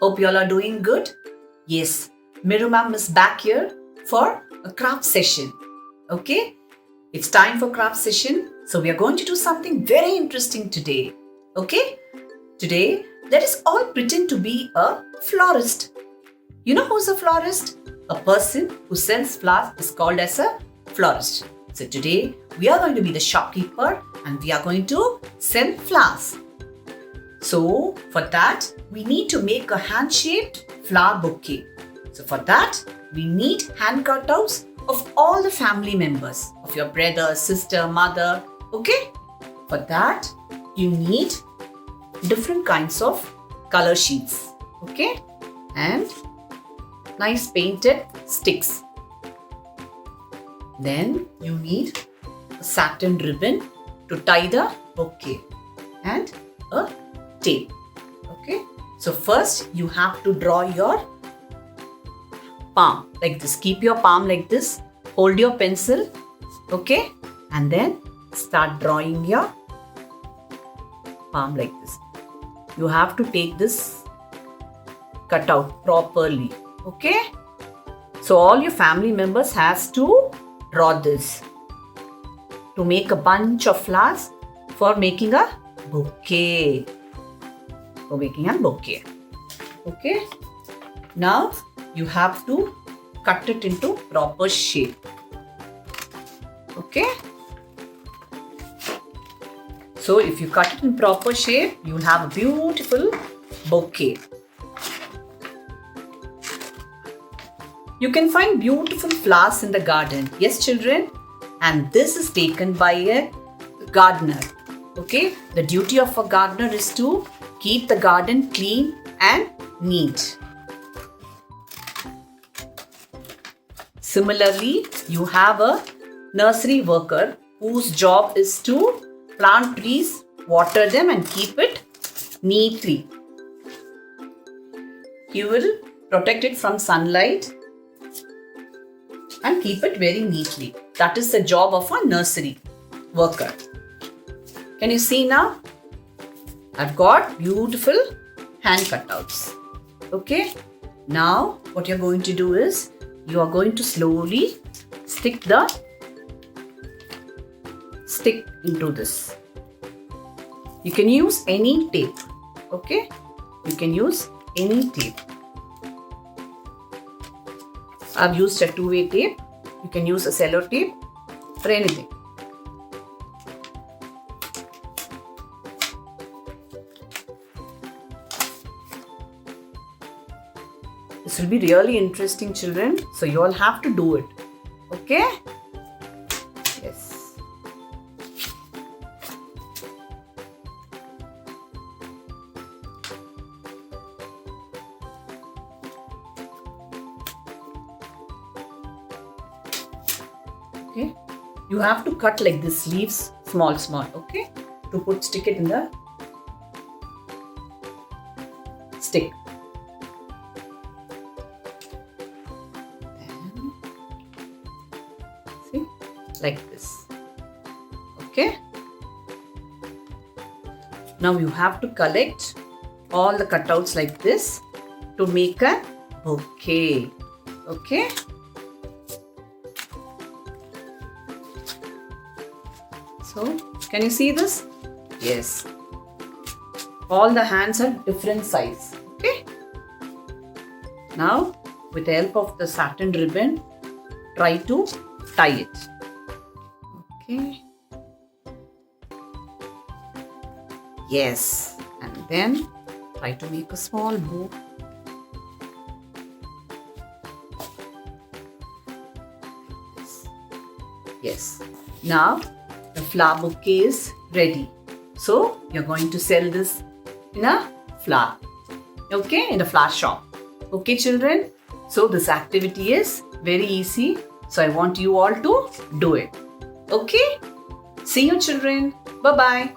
Hope you all are doing good. Yes, Miru ma'am is back here for a craft session. Okay, it's time for craft session. So we are going to do something very interesting today. Okay, today let us all pretend to be a florist. You know who's a florist? A person who sells flowers is called as a florist. So today we are going to be the shopkeeper and we are going to sell flowers. So for that we need to make a hand-shaped flower bouquet. So for that we need hand cutouts of all the family members of your brother, sister, mother. Okay? For that you need different kinds of color sheets. Okay? And nice painted sticks. Then you need a satin ribbon to tie the bouquet and a tape. Okay, so first you have to draw your palm like this. Keep your palm like this, hold your pencil, okay, and then start drawing your palm like this. You have to take this cutout properly. Okay, so all your family members has to draw this to make a bunch of flowers for making a bouquet. For making a bouquet. Okay, now you have to cut it into proper shape. Okay, so if you cut it in proper shape, you will have a beautiful bouquet. You can find beautiful flowers in the garden. Yes, children? And this is taken by a gardener. Okay? The duty of a gardener is to keep the garden clean and neat. Similarly, you have a nursery worker whose job is to plant trees, water them and keep it neatly. He will protect it from sunlight and keep it very neatly. That is the job of a nursery worker. Can you see now? I've got beautiful hand cutouts. Okay. Now what you're going to do is you are going to slowly stick the stick into this. You can use any tape. Okay. You can use any tape. I've used a two-way tape. You can use a cello tape or anything. This will be really interesting, children. So you all have to do it. Okay? Yes. Okay? You have to cut like this, leaves small. Okay? To stick it in the stick. Like this. Okay. Now you have to collect all the cutouts like this to make a bouquet. Okay. So can you see this? Yes. All the hands are different size. Okay. Now with the help of the satin ribbon, try to tie it. Okay. Yes. And then try to make a small bow. Yes. Now the flower bouquet is ready. So you're going to sell this in a flower. Okay, in a flower shop. Okay, children. So this activity is very easy. So I want you all to do it. Okay? See you, children. Bye-bye.